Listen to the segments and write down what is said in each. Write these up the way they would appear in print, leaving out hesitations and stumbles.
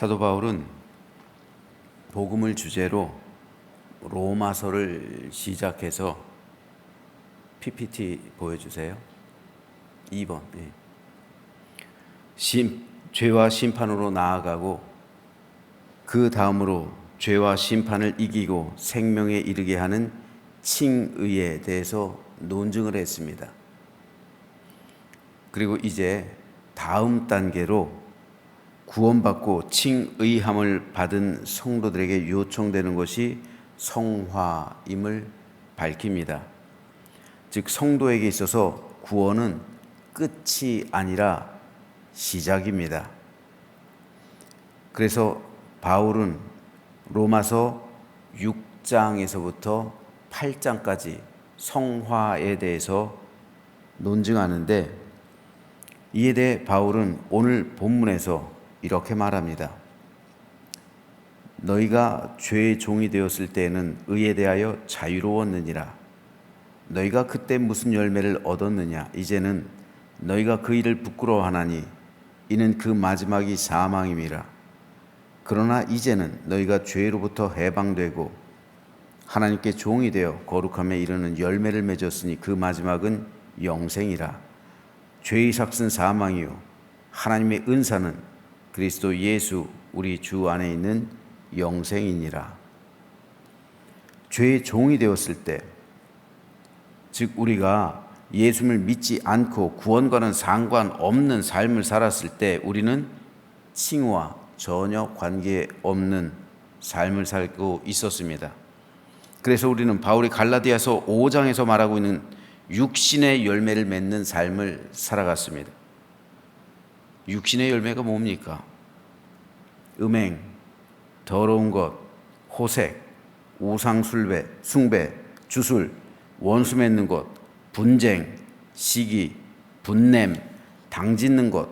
사도 바울은 복음을 주제로 로마서를 시작해서 PPT 보여주세요. 2번. 죄와 심판으로 나아가고 그 다음으로 죄와 심판을 이기고 생명에 이르게 하는 칭의에 대해서 논증을 했습니다. 그리고 이제 다음 단계로 구원받고 칭의함을 받은 성도들에게 요청되는 것이 성화임을 밝힙니다. 즉 성도에게 있어서 구원은 끝이 아니라 시작입니다. 그래서 바울은 로마서 6장에서부터 8장까지 성화에 대해서 논증하는데, 이에 대해 바울은 오늘 본문에서 이렇게 말합니다. 너희가 죄의 종이 되었을 때에는 의에 대하여 자유로웠느니라. 너희가 그때 무슨 열매를 얻었느냐? 이제는 너희가 그 일을 부끄러워하나니 이는 그 마지막이 사망임이라. 그러나 이제는 너희가 죄로부터 해방되고 하나님께 종이 되어 거룩함에 이르는 열매를 맺었으니 그 마지막은 영생이라. 죄의 삭은 사망이요 하나님의 은사는 그리스도 예수 우리 주 안에 있는 영생이니라. 죄의 종이 되었을 때, 즉 우리가 예수를 믿지 않고 구원과는 상관없는 삶을 살았을 때 우리는 칭의와 전혀 관계없는 삶을 살고 있었습니다. 그래서 우리는 바울이 갈라디아서 5장에서 말하고 있는 육신의 열매를 맺는 삶을 살아갔습니다. 육신의 열매가 뭡니까? 음행, 더러운 것, 호색, 우상숭배, 주술, 원수 맺는 것, 분쟁, 시기, 분냄, 당짓는 것,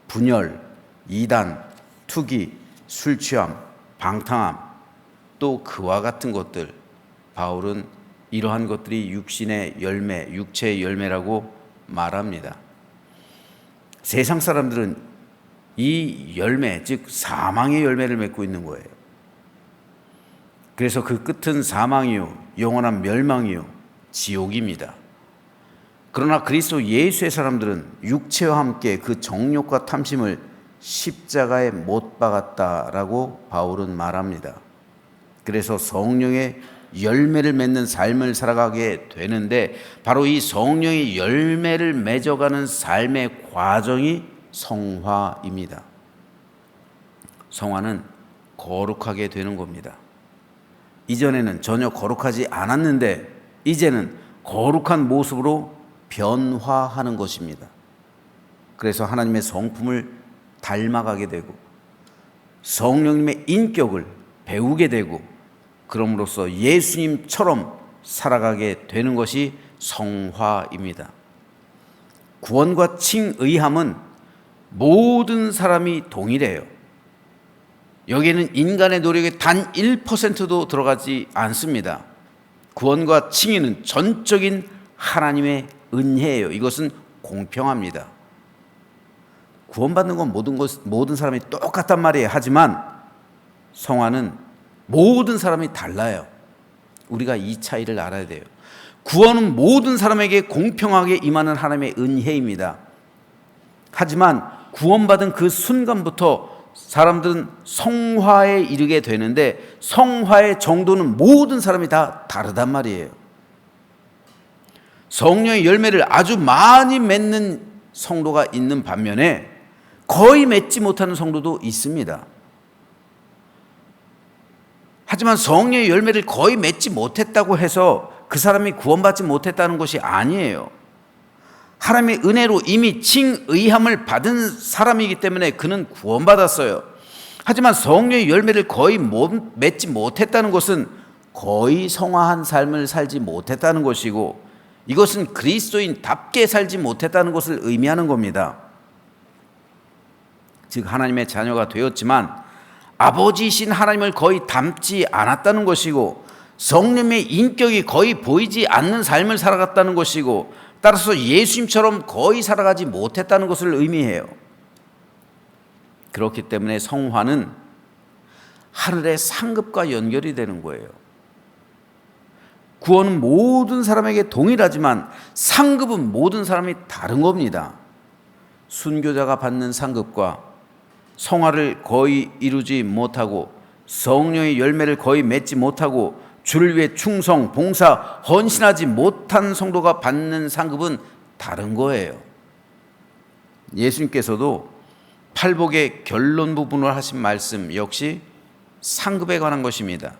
분열, 이단, 투기, 술취함, 방탕함, 또 그와 같은 것들. 바울은 이러한 것들이 육신의 열매, 육체의 열매라고 말합니다. 세상 사람들은 이 열매, 즉 사망의 열매를 맺고 있는 거예요. 그래서 그 끝은 사망이요 영원한 멸망이요 지옥입니다. 그러나 그리스도 예수의 사람들은 육체와 함께 그 정욕과 탐심을 십자가에 못 박았다라고 바울은 말합니다. 그래서 성령의 열매를 맺는 삶을 살아가게 되는데, 바로 이 성령의 열매를 맺어가는 삶의 과정이 성화입니다. 성화는 거룩하게 되는 겁니다. 이전에는 전혀 거룩하지 않았는데 이제는 거룩한 모습으로 변화하는 것입니다. 그래서 하나님의 성품을 닮아가게 되고 성령님의 인격을 배우게 되고, 그럼으로써 예수님처럼 살아가게 되는 것이 성화입니다. 구원과 칭의함은 모든 사람이 동일해요. 여기에는 인간의 노력이 단 1%도 들어가지 않습니다. 구원과 칭의는 전적인 하나님의 은혜예요. 이것은 공평합니다. 구원받는 건 모든 사람이 똑같단 말이에요. 하지만 성화는 모든 사람이 달라요. 우리가 이 차이를 알아야 돼요. 구원은 모든 사람에게 공평하게 임하는 하나님의 은혜입니다. 하지만 구원받은 그 순간부터 사람들은 성화에 이르게 되는데, 성화의 정도는 모든 사람이 다 다르단 말이에요. 성령의 열매를 아주 많이 맺는 성도가 있는 반면에 거의 맺지 못하는 성도도 있습니다. 하지만 성령의 열매를 거의 맺지 못했다고 해서 그 사람이 구원받지 못했다는 것이 아니에요. 하나님의 은혜로 이미 칭의함을 받은 사람이기 때문에 그는 구원받았어요. 하지만 성령의 열매를 거의 맺지 못했다는 것은 거의 성화한 삶을 살지 못했다는 것이고, 이것은 그리스도인답게 살지 못했다는 것을 의미하는 겁니다. 즉 하나님의 자녀가 되었지만 아버지이신 하나님을 거의 닮지 않았다는 것이고, 성령의 인격이 거의 보이지 않는 삶을 살아갔다는 것이고, 따라서 예수님처럼 거의 살아가지 못했다는 것을 의미해요. 그렇기 때문에 성화는 하늘의 상급과 연결이 되는 거예요. 구원은 모든 사람에게 동일하지만 상급은 모든 사람이 다른 겁니다. 순교자가 받는 상급과 성화를 거의 이루지 못하고 성령의 열매를 거의 맺지 못하고 주를 위해 충성, 봉사, 헌신하지 못한 성도가 받는 상급은 다른 거예요. 예수님께서도 팔복의 결론 부분을 하신 말씀 역시 상급에 관한 것입니다.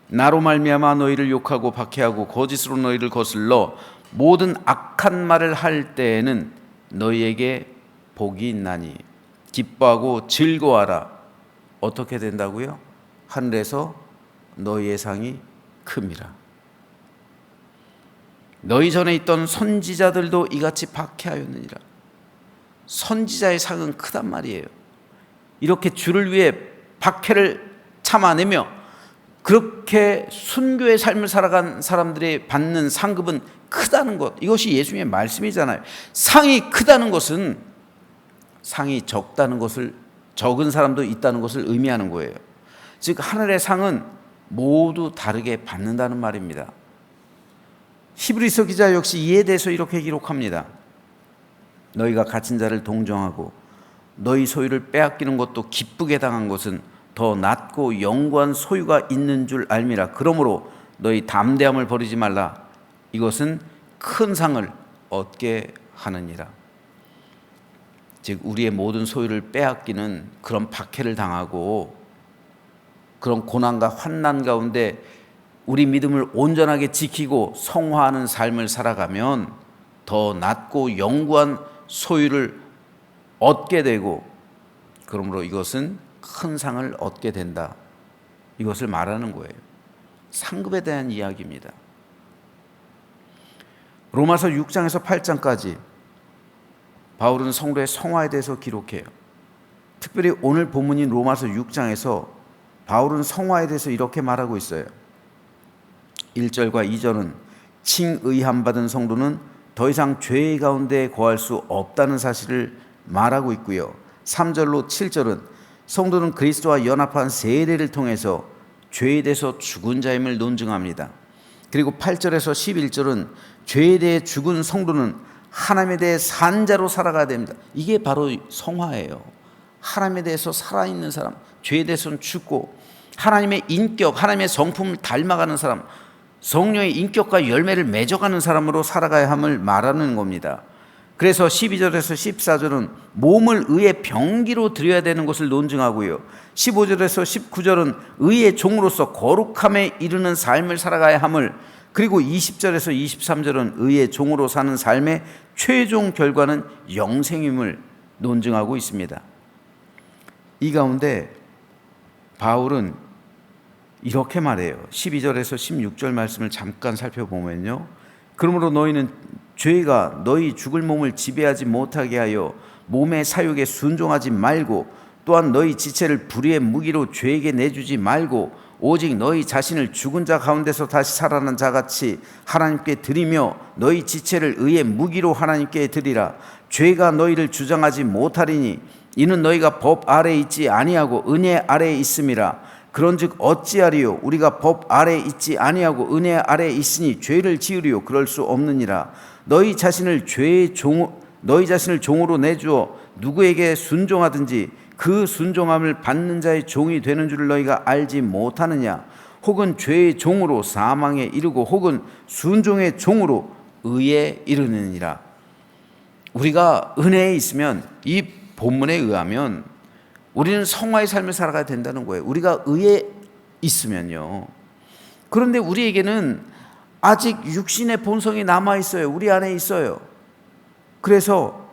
나로 말미암아 너희를 욕하고 박해하고 거짓으로 너희를 거슬러 모든 악한 말을 할 때에는 너희에게 복이 있나니 기뻐하고 즐거워하라. 어떻게 된다고요? 하늘에서 너희의 상이 큼이라. 너희 전에 있던 선지자들도 이같이 박해하였느니라. 선지자의 상은 크단 말이에요. 이렇게 주를 위해 박해를 참아내며 그렇게 순교의 삶을 살아간 사람들이 받는 상급은 크다는 것, 이것이 예수님의 말씀이잖아요. 상이 크다는 것은 상이 적다는 것을, 적은 사람도 있다는 것을 의미하는 거예요. 즉 하늘의 상은 모두 다르게 받는다는 말입니다. 히브리서 기자 역시 이에 대해서 이렇게 기록합니다. 너희가 갇힌 자를 동정하고 너희 소유를 빼앗기는 것도 기쁘게 당한 것은 더 낫고 영구한 소유가 있는 줄 알미라. 그러므로 너희 담대함을 버리지 말라. 이것은 큰 상을 얻게 하느니라. 즉 우리의 모든 소유를 빼앗기는 그런 박해를 당하고 그런 고난과 환난 가운데 우리 믿음을 온전하게 지키고 성화하는 삶을 살아가면 더 낫고 영구한 소유를 얻게 되고, 그러므로 이것은 큰 상을 얻게 된다. 이것을 말하는 거예요. 상급에 대한 이야기입니다. 로마서 6장에서 8장까지 바울은 성도의 성화에 대해서 기록해요. 특별히 오늘 본문인 로마서 6장에서 바울은 성화에 대해서 이렇게 말하고 있어요. 1절과 2절은 칭의함 받은 성도는 더 이상 죄 가운데 거할 수 없다는 사실을 말하고 있고요. 3절로 7절은 성도는 그리스도와 연합한 세례를 통해서 죄에 대해서 죽은 자임을 논증합니다. 그리고 8절에서 11절은 죄에 대해 죽은 성도는 하나님에 대해 산 자로 살아가야 됩니다. 이게 바로 성화예요. 하나님에 대해서 살아있는 사람, 죄에 대해서는 죽고 하나님의 인격, 하나님의 성품을 닮아가는 사람, 성령의 인격과 열매를 맺어가는 사람으로 살아가야 함을 말하는 겁니다. 그래서 12절에서 14절은 몸을 의의 병기로 드려야 되는 것을 논증하고요. 15절에서 19절은 의의 종으로서 거룩함에 이르는 삶을 살아가야 함을, 그리고 20절에서 23절은 의의 종으로 사는 삶의 최종 결과는 영생임을 논증하고 있습니다. 이 가운데 바울은 이렇게 말해요. 12절에서 16절 말씀을 잠깐 살펴보면요. 그러므로 너희는 죄가 너희 죽을 몸을 지배하지 못하게 하여 몸의 사욕에 순종하지 말고, 또한 너희 지체를 불의의 무기로 죄에게 내주지 말고 오직 너희 자신을 죽은 자 가운데서 다시 살아난 자같이 하나님께 드리며 너희 지체를 의의 무기로 하나님께 드리라. 죄가 너희를 주장하지 못하리니 이는 너희가 법 아래에 있지 아니하고 은혜 아래에 있음이라. 그런즉 어찌하리요? 우리가 법 아래에 있지 아니하고 은혜 아래에 있으니 죄를 지으리요? 그럴 수 없느니라. 너희 자신을 종으로 내주어 누구에게 순종하든지 그 순종함을 받는 자의 종이 되는 줄을 너희가 알지 못하느냐? 혹은 죄의 종으로 사망에 이르고 혹은 순종의 종으로 의에 이르느니라. 우리가 은혜에 있으면, 이 본문에 의하면 우리는 성화의 삶을 살아가야 된다는 거예요. 우리가 의에 있으면요. 그런데 우리에게는 아직 육신의 본성이 남아있어요. 우리 안에 있어요. 그래서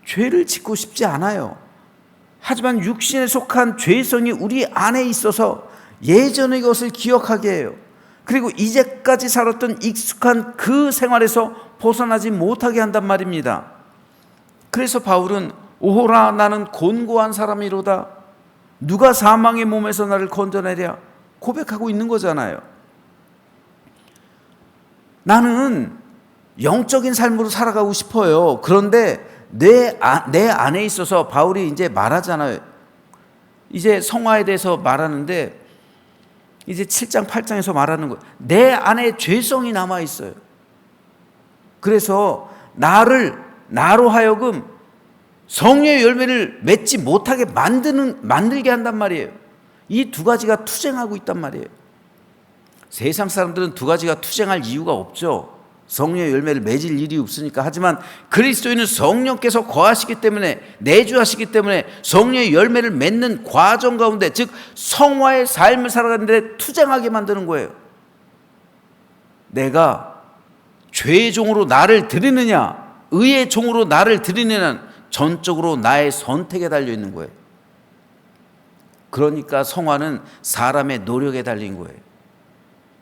죄를 짓고 싶지 않아요. 하지만 육신에 속한 죄성이 우리 안에 있어서 예전의 것을 기억하게 해요. 그리고 이제까지 살았던 익숙한 그 생활에서 벗어나지 못하게 한단 말입니다. 그래서 바울은 오호라 나는 곤고한 사람이로다. 누가 사망의 몸에서 나를 건져내랴 고백하고 있는 거잖아요. 나는 영적인 삶으로 살아가고 싶어요. 그런데 내 안에 있어서 바울이 이제 말하잖아요. 이제 성화에 대해서 말하는데 이제 7장 8장에서 말하는 거예요. 내 안에 죄성이 남아 있어요. 그래서 나로 하여금 성령의 열매를 맺지 못하게 만들게 한단 말이에요. 이 두 가지가 투쟁하고 있단 말이에요. 세상 사람들은 두 가지가 투쟁할 이유가 없죠. 성령의 열매를 맺을 일이 없으니까. 하지만 그리스도인은 성령께서 거하시기 때문에, 내주하시기 때문에 성령의 열매를 맺는 과정 가운데, 즉 성화의 삶을 살아가는데 투쟁하게 만드는 거예요. 내가 죄의 종으로 나를 드리느냐, 의의 종으로 나를 드리느냐는 전적으로 나의 선택에 달려 있는 거예요. 그러니까 성화는 사람의 노력에 달린 거예요.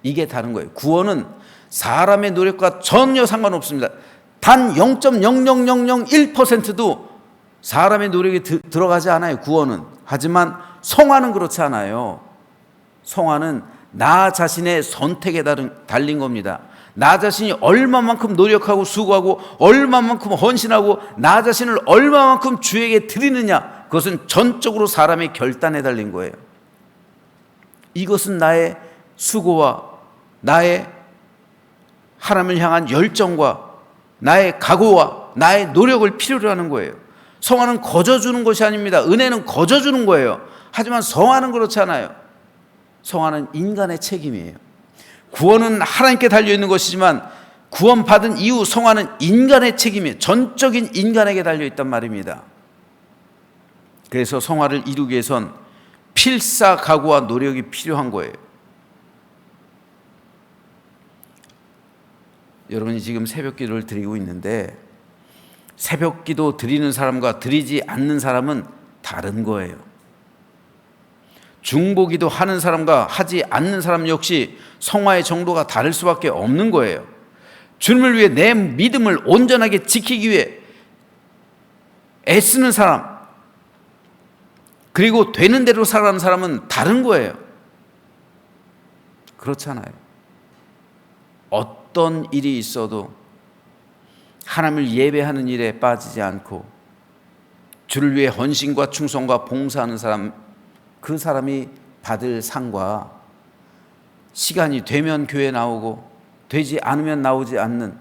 이게 다른 거예요. 구원은 사람의 노력과 전혀 상관없습니다. 단 0.00001%도 사람의 노력이 들어가지 않아요, 구원은. 하지만 성화는 그렇지 않아요. 성화는 나 자신의 선택에 달린 겁니다. 나 자신이 얼마만큼 노력하고 수고하고 얼마만큼 헌신하고 나 자신을 얼마만큼 주에게 드리느냐, 그것은 전적으로 사람의 결단에 달린 거예요. 이것은 나의 수고와 나의 하나님을 향한 열정과 나의 각오와 나의 노력을 필요로 하는 거예요. 성화는 거저주는 것이 아닙니다. 은혜는 거저주는 거예요. 하지만 성화는 그렇지 않아요. 성화는 인간의 책임이에요. 구원은 하나님께 달려있는 것이지만 구원받은 이후 성화는 인간의 책임이에요. 전적인 인간에게 달려있단 말입니다. 그래서 성화를 이루기 위해선 필사각오와 노력이 필요한 거예요. 여러분이 지금 새벽기도를 드리고 있는데 새벽기도 드리는 사람과 드리지 않는 사람은 다른 거예요. 중보기도 하는 사람과 하지 않는 사람 역시 성화의 정도가 다를 수밖에 없는 거예요. 주님을 위해 내 믿음을 온전하게 지키기 위해 애쓰는 사람, 그리고 되는 대로 살아가는 사람은 다른 거예요. 그렇잖아요. 어떤 일이 있어도 하나님을 예배하는 일에 빠지지 않고 주를 위해 헌신과 충성과 봉사하는 사람, 그 사람이 받을 상과 시간이 되면 교회 나오고 되지 않으면 나오지 않는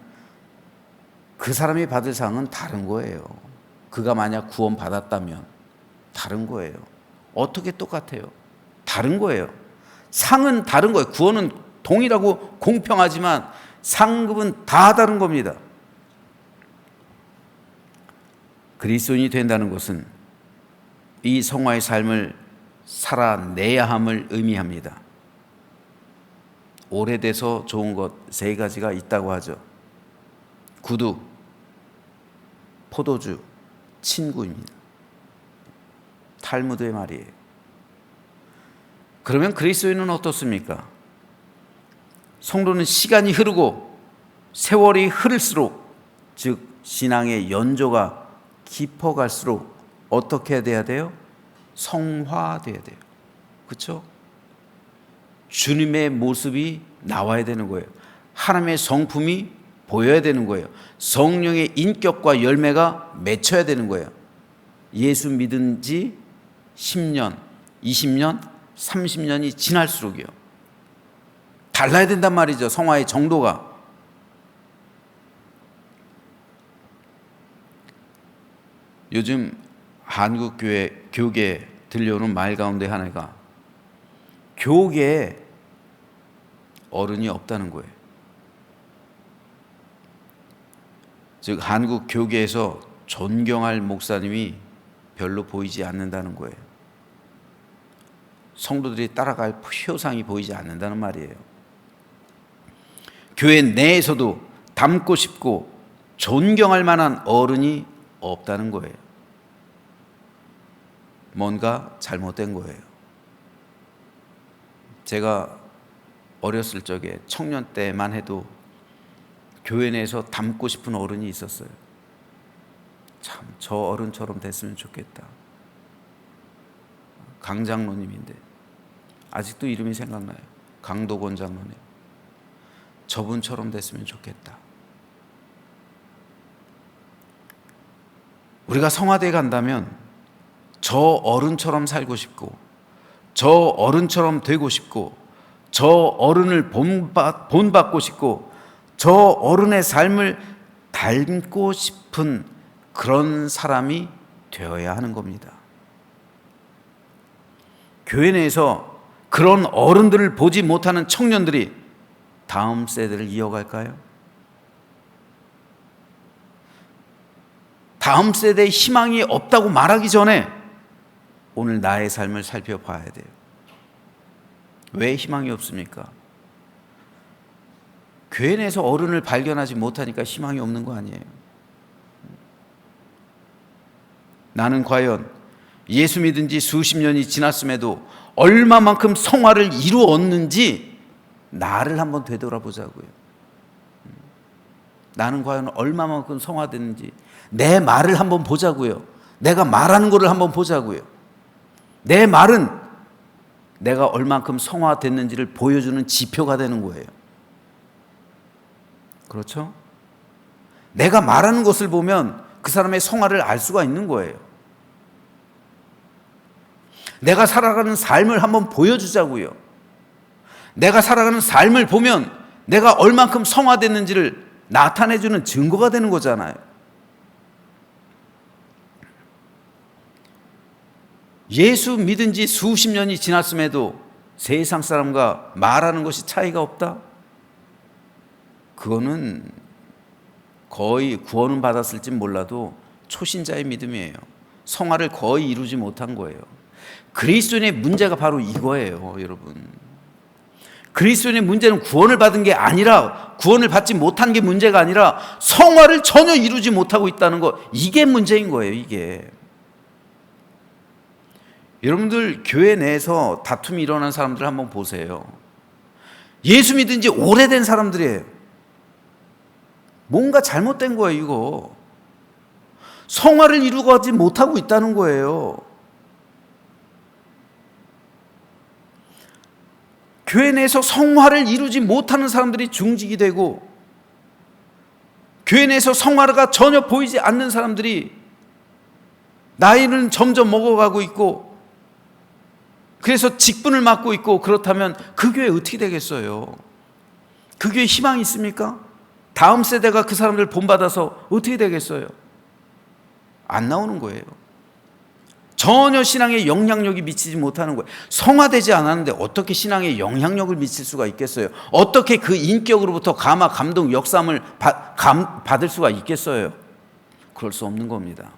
그 사람이 받을 상은 다른 거예요. 그가 만약 구원 받았다면 다른 거예요. 어떻게 똑같아요? 다른 거예요. 상은 다른 거예요. 구원은 동일하고 공평하지만 상급은 다 다른 겁니다. 그리스도인이 된다는 것은 이 성화의 삶을 살아내야 함을 의미합니다. 오래돼서 좋은 것 세 가지가 있다고 하죠. 구두, 포도주, 친구입니다. 탈무드의 말이에요. 그러면 그리스도인은 어떻습니까? 성도는 시간이 흐르고 세월이 흐를수록, 즉 신앙의 연조가 깊어갈수록 어떻게 돼야 돼요? 성화돼야 돼요. 그렇죠? 주님의 모습이 나와야 되는 거예요. 하나님의 성품이 보여야 되는 거예요. 성령의 인격과 열매가 맺혀야 되는 거예요. 예수 믿은 지 10년, 20년, 30년이 지날수록이요. 달라야 된단 말이죠. 성화의 정도가. 요즘 한국 교계에 들려오는 말 가운데 하나가 교계에 어른이 없다는 거예요. 즉 한국 교계에서 존경할 목사님이 별로 보이지 않는다는 거예요. 성도들이 따라갈 표상이 보이지 않는다는 말이에요. 교회 내에서도 닮고 싶고 존경할 만한 어른이 없다는 거예요. 뭔가 잘못된 거예요. 제가 어렸을 적에 청년 때만 해도 교회 내에서 닮고 싶은 어른이 있었어요. 참 저 어른처럼 됐으면 좋겠다. 강 장로님인데 아직도 이름이 생각나요. 강도건 장로님. 저분처럼 됐으면 좋겠다. 우리가 성화대에 간다면 저 어른처럼 살고 싶고, 저 어른처럼 되고 싶고, 저 어른을 본받고 싶고, 저 어른의 삶을 닮고 싶은 그런 사람이 되어야 하는 겁니다. 교회 내에서 그런 어른들을 보지 못하는 청년들이 다음 세대를 이어갈까요? 다음 세대에 희망이 없다고 말하기 전에 오늘 나의 삶을 살펴봐야 돼요. 왜 희망이 없습니까? 교회 내에서 어른을 발견하지 못하니까 희망이 없는 거 아니에요. 나는 과연 예수 믿은 지 수십 년이 지났음에도 얼마만큼 성화를 이루었는지 나를 한번 되돌아보자고요. 나는 과연 얼마만큼 성화됐는지 내 말을 한번 보자고요. 내가 말하는 거를 한번 보자고요. 내 말은 내가 얼만큼 성화됐는지를 보여주는 지표가 되는 거예요. 그렇죠? 내가 말하는 것을 보면 그 사람의 성화를 알 수가 있는 거예요. 내가 살아가는 삶을 한번 보여주자고요. 내가 살아가는 삶을 보면 내가 얼만큼 성화됐는지를 나타내주는 증거가 되는 거잖아요. 예수 믿은 지 수십 년이 지났음에도 세상 사람과 말하는 것이 차이가 없다? 그거는 거의 구원은 받았을지 몰라도 초신자의 믿음이에요. 성화를 거의 이루지 못한 거예요. 그리스도인의 문제가 바로 이거예요, 여러분. 그리스도인의 문제는 구원을 받은 게 아니라, 구원을 받지 못한 게 문제가 아니라 성화를 전혀 이루지 못하고 있다는 거, 이게 문제인 거예요, 이게. 여러분들 교회 내에서 다툼이 일어난 사람들 한번 보세요. 예수 믿은 지 오래된 사람들이에요. 뭔가 잘못된 거예요, 이거. 성화를 이루지 못하고 있다는 거예요. 교회 내에서 성화를 이루지 못하는 사람들이 중직이 되고, 교회 내에서 성화가 전혀 보이지 않는 사람들이 나이는 점점 먹어가고 있고, 그래서 직분을 맡고 있고, 그렇다면 그 교회 어떻게 되겠어요? 그 교회 희망이 있습니까? 다음 세대가 그 사람들 본받아서 어떻게 되겠어요? 안 나오는 거예요. 전혀 신앙에 영향력이 미치지 못하는 거예요. 성화되지 않았는데 어떻게 신앙에 영향력을 미칠 수가 있겠어요? 어떻게 그 인격으로부터 감화, 감동, 역삼을 받을 수가 있겠어요? 그럴 수 없는 겁니다.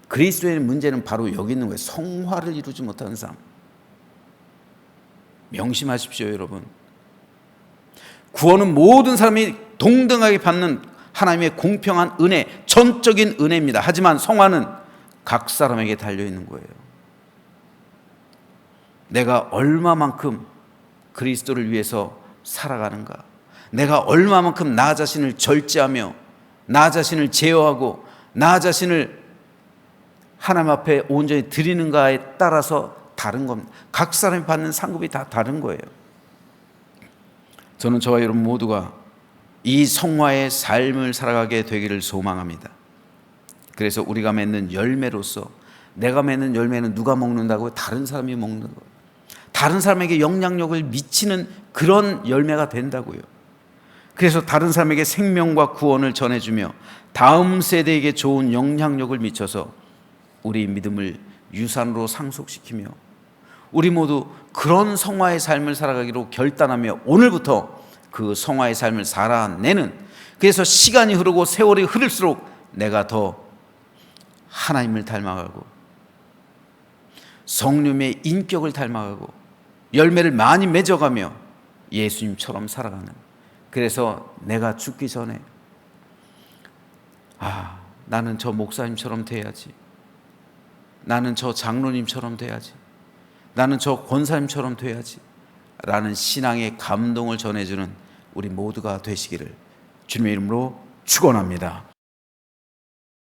그리스도의 문제는 바로 여기 있는 거예요. 성화를 이루지 못하는 삶. 명심하십시오, 여러분. 구원은 모든 사람이 동등하게 받는 하나님의 공평한 은혜, 전적인 은혜입니다. 하지만 성화는 각 사람에게 달려있는 거예요. 내가 얼마만큼 그리스도를 위해서 살아가는가, 내가 얼마만큼 나 자신을 절제하며 나 자신을 제어하고 나 자신을 하나님 앞에 온전히 드리는가에 따라서 다른 겁니다. 각 사람이 받는 상급이 다 다른 거예요. 저는 저와 여러분 모두가 이 성화의 삶을 살아가게 되기를 소망합니다. 그래서 우리가 맺는 열매로서, 내가 맺는 열매는 누가 먹는다고요? 다른 사람이 먹는 거예요. 다른 사람에게 영향력을 미치는 그런 열매가 된다고요. 그래서 다른 사람에게 생명과 구원을 전해주며 다음 세대에게 좋은 영향력을 미쳐서 우리 믿음을 유산으로 상속시키며 우리 모두 그런 성화의 삶을 살아가기로 결단하며 오늘부터 그 성화의 삶을 살아내는, 그래서 시간이 흐르고 세월이 흐를수록 내가 더 하나님을 닮아가고 성령의 인격을 닮아가고 열매를 많이 맺어가며 예수님처럼 살아가는, 그래서 내가 죽기 전에 나는 저 목사님처럼 돼야지, 나는 저 장로님처럼 돼야지, 나는 저 권사님처럼 돼야지 라는 신앙의 감동을 전해주는 우리 모두가 되시기를 주님의 이름으로 축원합니다.